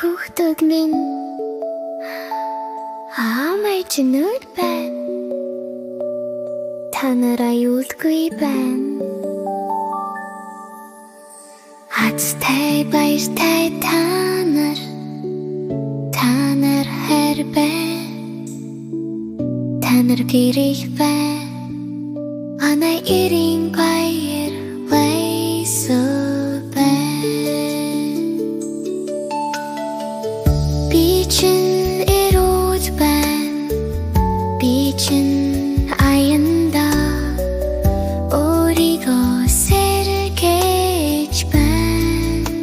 Хүүхдүүд минь аамай чинүүд байна. Та нараа юулгүй байна. Хацтай баяртай та нар хайр байна. Та нар гэрэх байна. Анай ирийн баяр баясал байна. Би чин эрүүд байна. Би чин аянда өөрийгөө сэргээж байна.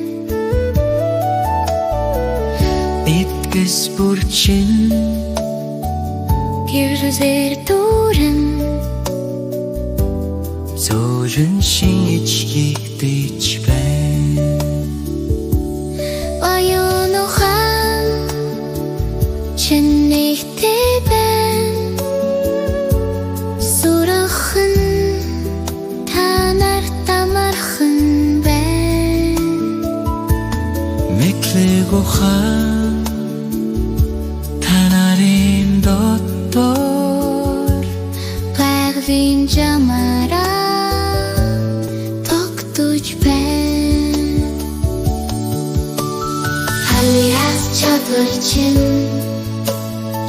Эдгэс бүр чин гэрзэр дүүрэн зөөлөн шинж хийгдэж байна. Оюун ухаан чинийхтэй байна. Сүрхэн та нарт амархан байна. Мэдлэг ухаан та нарын дотор Гайвын жамаараа тогтож байна. Халиас чадвар чин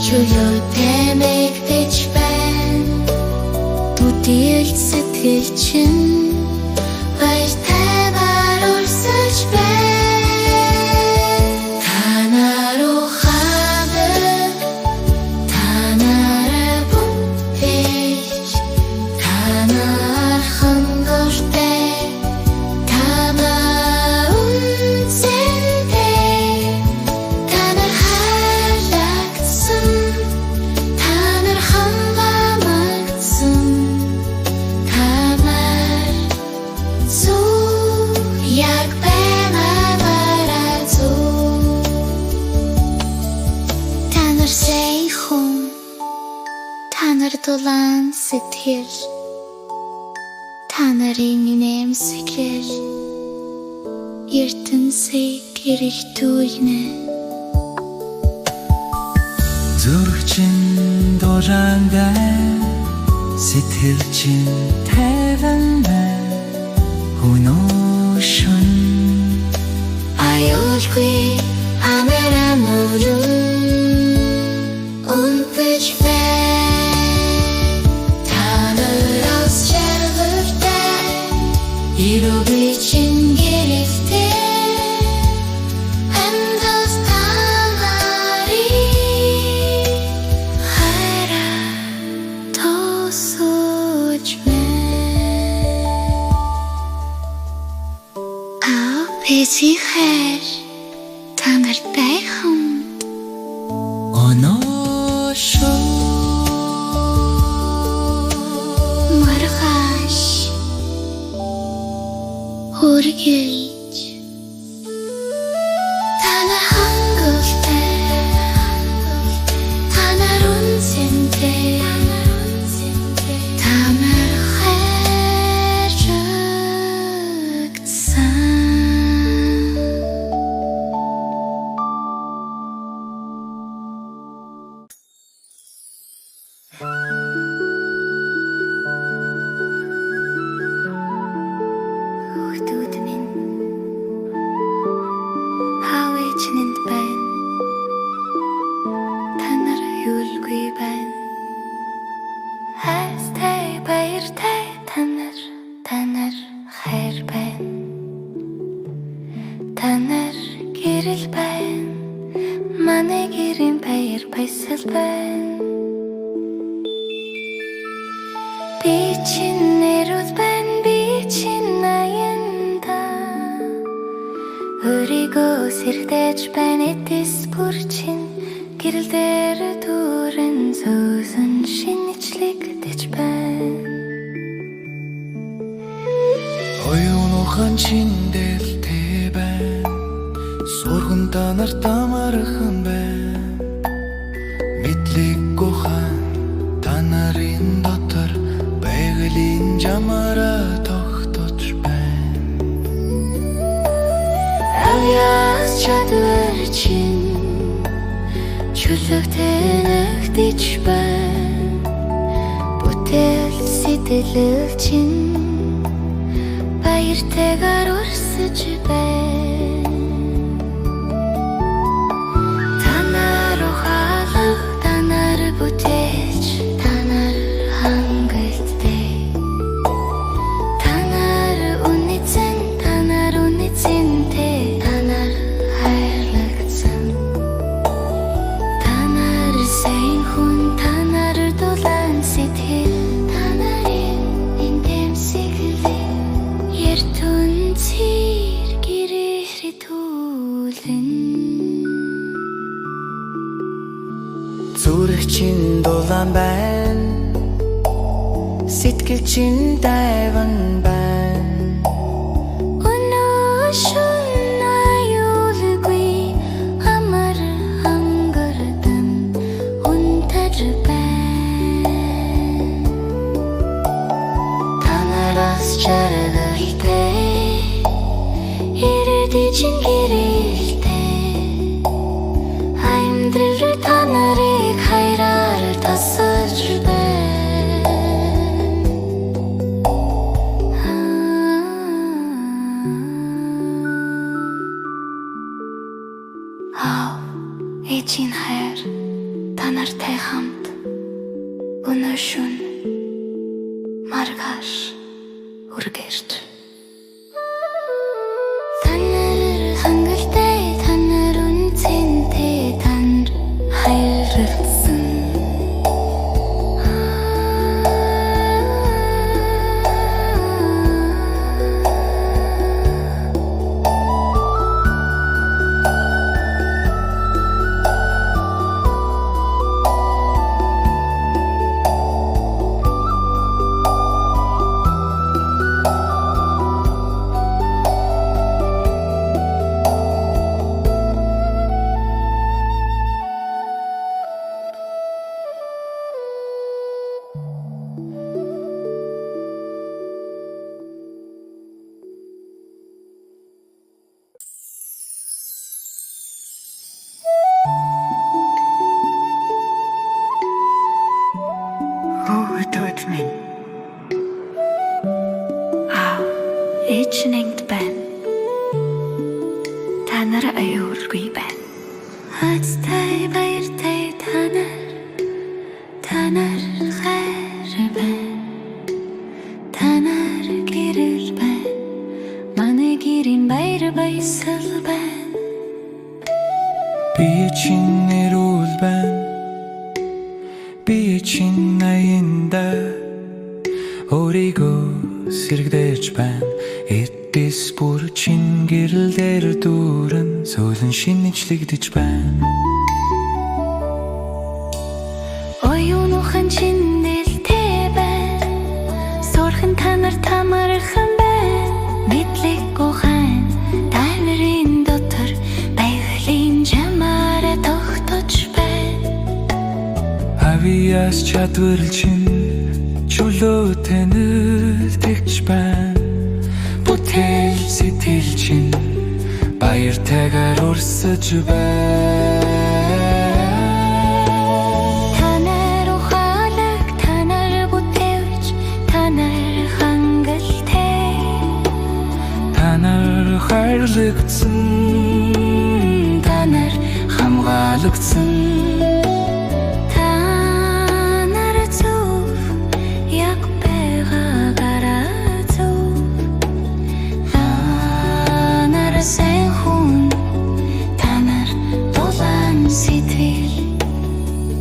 чөлөөтэй мэгдэж байна. Бүтээл сэтгэл чин баяртай баруурсаж байна. Та нар ухаан та нараа бүтээж та нар хангалттай та нар үнцэнтэй та нар хайрлагдсан та нар хамгаалагдсан та нар зөв яг байгаагаараа зөв та нар сайхан та нар дулаан сэтгэл та нарын нэмсэглэл ертөнцийг гэрэлтүүлнэ. зүрх чин дулаандай сэтгэл чин тайвантай хөнөөшөн Аюулгүй амараа мөрөн унтаж байна. Та нараас жаргалтай ирүүгүй чин гэрэлтэй амдас та нарыг хайраа тосож байна. Бэси хайр та нартай хамт оношоо маргааш хүргэж та нар хангалттай та нар үнцэнтэй та нар хайрлагдсан. Хүүхдүүд минь хаавч нэнд байна. Та нар юулгүй байна. Хайртай баяртай та нар хайр байна. Та нар гэрэл байна. Манай гэрийн баяр баясал байна. Би чин эрүүд байна. Би чин аянда өөрийгөө сэргээж байна. Эдэс бүр чин гэрэл дээр дүүрэн зөөсөн шинэчлэгдэж байна. оюун ухаан чин дээлтэй байна. Сурган та нарт амархан байна. Мэдлэг ухаан та нарын дотор байгалийн жамаараа тогтож байна. Аяас чадвар нар чинь чөлөөтэй байна. Бүтэл сэтгэл чинь баяртайгаар урсаж байна. Та нар ухаалаг, та нар бүтээж, та нар хангалттай. Та нар үнэцэнтэй, та нар хайрлагдсан. Та нар сайн хүн, та нар дулаан сэтгэл, та нарын интэмсэглэл яртун цэр гэрээри түлэн. Зүрх чинь дулаан байна, сэтгэл чинь тайван байна. Өнөө шөнө аюулгүй амар хангардан унтаж байна. Та нараас жаргалтай ирээдүй чинь гэрэлтэй. Амьдрал та нарыг хайраар тасаж байна. Аав, ээжийн хайр та нартай хамт өнөө шөнө маргааш үргэрч. Та нар хангалттай, та нар үнэцэнтэй, та нар хайрлагдсан. Хөөдөд минь аав, ээж нэгт байна. Та нар аюулгүй байна. Хацтай баяртай та нар хайр байна. Та нар гэрэл байна. Манай гэрийн баяр баясгал байна. Би чинь эрүүл байна, би чинь аянда өөрийгөө сэргдэж байна. Эдис бүр чин гэрэл дээр дүүрэн сөүлэн шинэчлэгдэж байна. Оюуныхан чинь нэлтэй байна. Сурхан та нар тамархан байна. Мэдлэг гухан та нарын дотор байгалийн чамаараа тогтож байна. Авиас чадвар чинь чөлөөтэй нэгтгэж байна. Бүтэл сэтгэл чинь баяртайгаар урсаж байна. Та нар ухаалаг, та нар бүтээж, та нар хангалттай. Та нар хайрлагдсан, Та нар хамгаалагдсан. Та нар зөв яг байгаагаараа зөв. Та нар сайн хүн, та нар дулаан сэтгэл.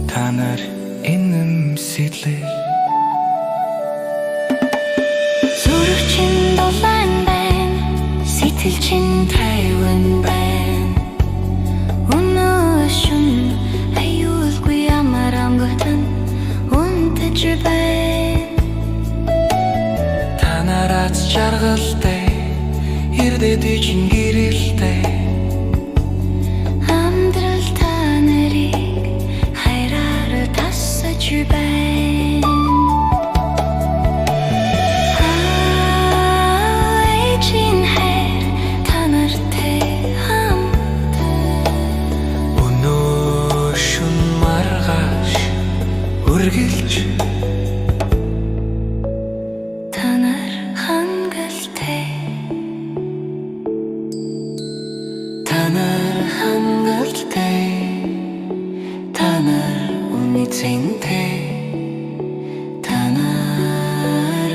Та нар инэмсэглэл. Зүрх чинь дулаан байна, сэтгэл чинь тайван байна. Өнөө шөнө аюулгүй амар амгалан унтаж байна. Та нараас жаргалтай ирээдүй чинь гэрэлтэй. Амьдрал та нарыг хайраар тасаж байна. Ээжийн хайр та нартай хамт үргэлж та нар хангалттай та нар хангалттай та нар үнэтэй та нар